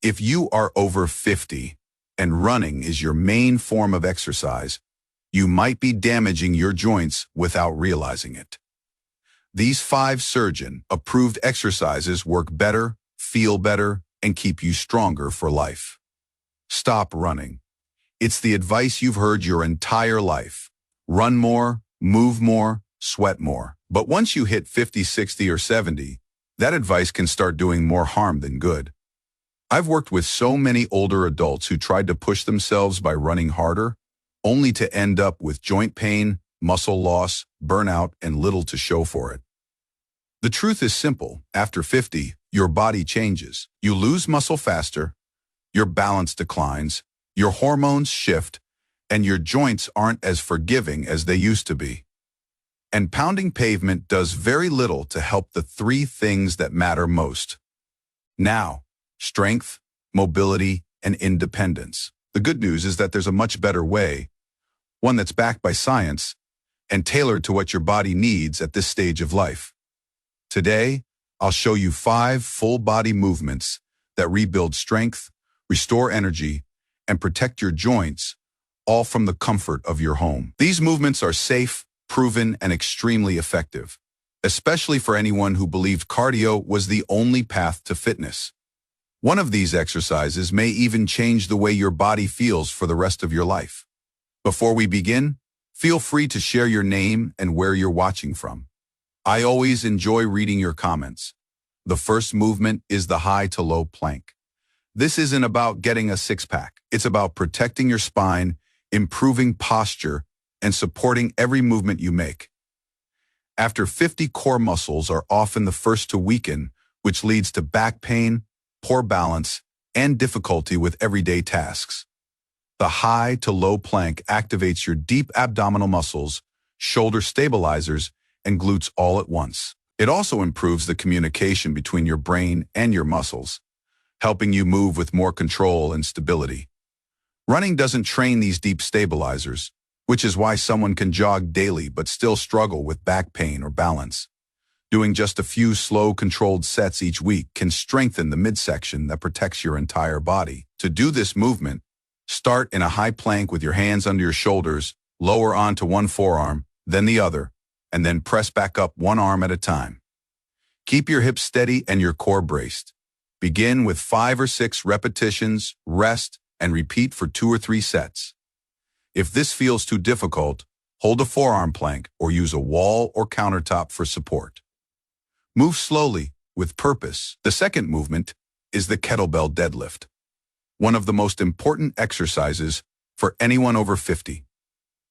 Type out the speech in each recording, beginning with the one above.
If you are over 50 and running is your main form of exercise, you might be damaging your joints without realizing it. These 5 surgeon-approved exercises work better, feel better, and keep you stronger for life. Stop running. It's the advice you've heard your entire life. Run more, move more, sweat more. But once you hit 50, 60, or 70, that advice can start doing more harm than good. I've worked with so many older adults who tried to push themselves by running harder, only to end up with joint pain, muscle loss, burnout, and little to show for it. The truth is simple. After 50, your body changes. You lose muscle faster, your balance declines, your hormones shift, and your joints aren't as forgiving as they used to be. And pounding pavement does very little to help the 3 things that matter most. Now, strength, mobility, and independence. The good news is that there's a much better way, one that's backed by science and tailored to what your body needs at this stage of life. Today, I'll show you 5 full-body movements that rebuild strength, restore energy, and protect your joints, all from the comfort of your home. These movements are safe, proven, and extremely effective, especially for anyone who believed cardio was the only path to fitness. One of these exercises may even change the way your body feels for the rest of your life. Before we begin, feel free to share your name and where you're watching from. I always enjoy reading your comments. The first movement is the high to low plank. This isn't about getting a six-pack. It's about protecting your spine, improving posture, and supporting every movement you make. After 50, core muscles are often the first to weaken, which leads to back pain, poor balance, and difficulty with everyday tasks. The high to low plank activates your deep abdominal muscles, shoulder stabilizers, and glutes all at once. It also improves the communication between your brain and your muscles, helping you move with more control and stability. Running doesn't train these deep stabilizers, which is why someone can jog daily but still struggle with back pain or balance. Doing just a few slow, controlled sets each week can strengthen the midsection that protects your entire body. To do this movement, start in a high plank with your hands under your shoulders, lower onto one forearm, then the other, and then press back up one arm at a time. Keep your hips steady and your core braced. Begin with 5 or 6 repetitions, rest, and repeat for 2 or 3 sets. If this feels too difficult, hold a forearm plank or use a wall or countertop for support. Move slowly, with purpose. The second movement is the kettlebell deadlift, one of the most important exercises for anyone over 50.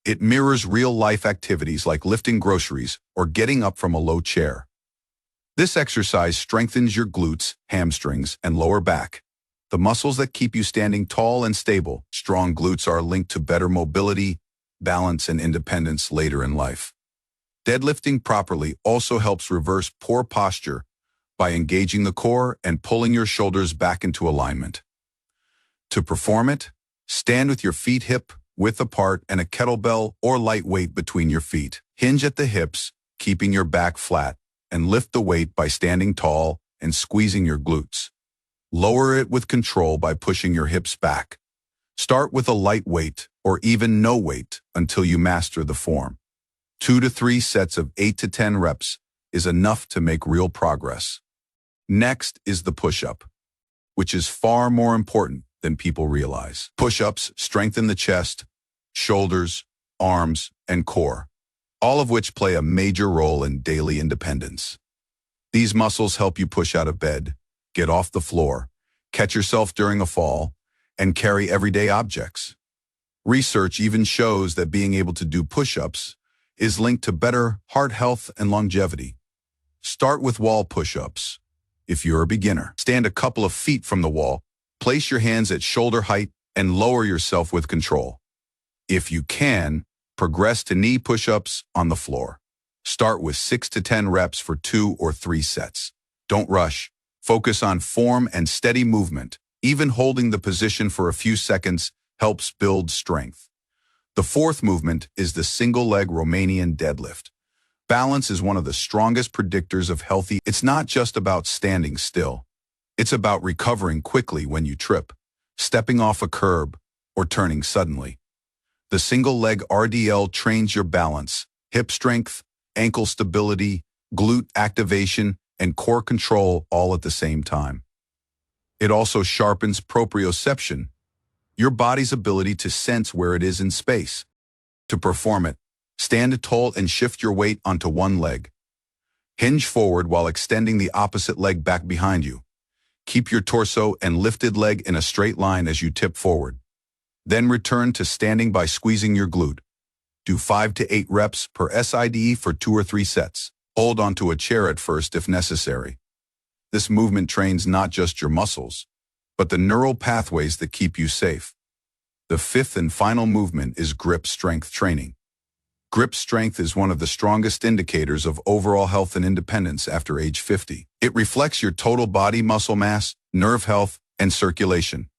It mirrors real-life activities like lifting groceries or getting up from a low chair. This exercise strengthens your glutes, hamstrings, and lower back, the muscles that keep you standing tall and stable. Strong glutes are linked to better mobility, balance, and independence later in life. Deadlifting properly also helps reverse poor posture by engaging the core and pulling your shoulders back into alignment. To perform it, stand with your feet hip-width apart and a kettlebell or light weight between your feet. Hinge at the hips, keeping your back flat, and lift the weight by standing tall and squeezing your glutes. Lower it with control by pushing your hips back. Start with a light weight or even no weight until you master the form. 2 to 3 sets of 8 to 10 reps is enough to make real progress. Next is the push-up, which is far more important than people realize. Push-ups strengthen the chest, shoulders, arms, and core, all of which play a major role in daily independence. These muscles help you push out of bed, get off the floor, catch yourself during a fall, and carry everyday objects. Research even shows that being able to do push-ups is linked to better heart health and longevity. Start with wall push-ups. If you're a beginner, stand a couple of feet from the wall, place your hands at shoulder height, and lower yourself with control. If you can, progress to knee push-ups on the floor. Start with 6 to 10 reps for 2 or 3 sets. Don't rush. Focus on form and steady movement. Even holding the position for a few seconds helps build strength. The fourth movement is the single-leg Romanian deadlift. Balance is one of the strongest predictors of healthy. It's not just about standing still. It's about recovering quickly when you trip, stepping off a curb, or turning suddenly. The single leg RDL trains your balance, hip strength, ankle stability, glute activation, and core control all at the same time. It also sharpens proprioception, your body's ability to sense where it is in space. To perform it, stand tall and shift your weight onto one leg. Hinge forward while extending the opposite leg back behind you. Keep your torso and lifted leg in a straight line as you tip forward. Then return to standing by squeezing your glute. Do 5 to 8 reps per SIDE for 2 or 3 sets. Hold onto a chair at first if necessary. This movement trains not just your muscles, but the neural pathways that keep you safe. The fifth and final movement is grip strength training. Grip strength is one of the strongest indicators of overall health and independence after age 50. It reflects your total body muscle mass, nerve health, and circulation.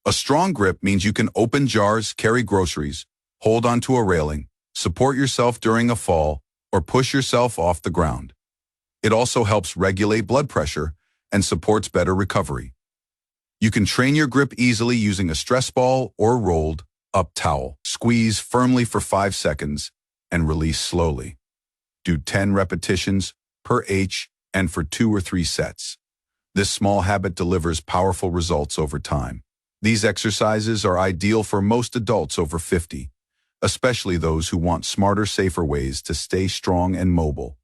A strong grip means you can open jars, carry groceries, hold onto a railing, support yourself during a fall, or push yourself off the ground. It also helps regulate blood pressure and supports better recovery. You can train your grip easily using a stress ball or rolled up towel. Squeeze firmly for 5 seconds and release slowly. Do 10 repetitions per H and for 2 or 3 sets. This small habit delivers powerful results over time. These exercises are ideal for most adults over 50, especially those who want smarter, safer ways to stay strong and mobile.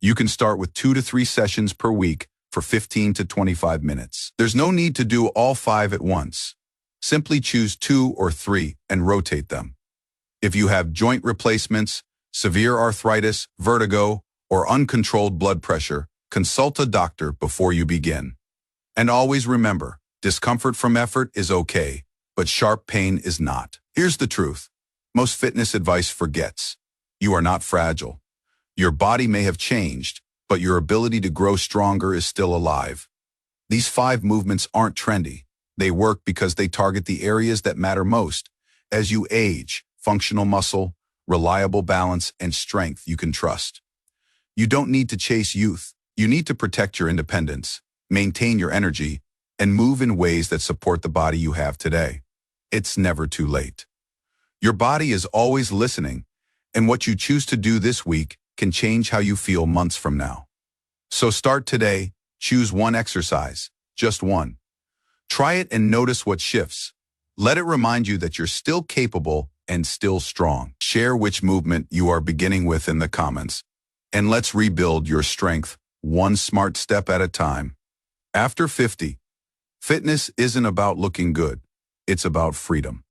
You can start with 2 to 3 sessions per week for 15 to 25 minutes. There's no need to do all 5 at once. Simply choose 2 or 3 and rotate them. If you have joint replacements, severe arthritis, vertigo, or uncontrolled blood pressure, consult a doctor before you begin. And always remember, discomfort from effort is okay, but sharp pain is not. Here's the truth. Most fitness advice forgets. You are not fragile. Your body may have changed, but your ability to grow stronger is still alive. These 5 movements aren't trendy. They work because they target the areas that matter most. As you age, functional muscle, reliable balance, and strength you can trust. You don't need to chase youth. You need to protect your independence, maintain your energy, and move in ways that support the body you have today. It's never too late. Your body is always listening, and what you choose to do this week can change how you feel months from now. So start today, choose one exercise, just one. Try it and notice what shifts. Let it remind you that you're still capable and still strong. Share which movement you are beginning with in the comments, and let's rebuild your strength one smart step at a time. After 50, fitness isn't about looking good, it's about freedom.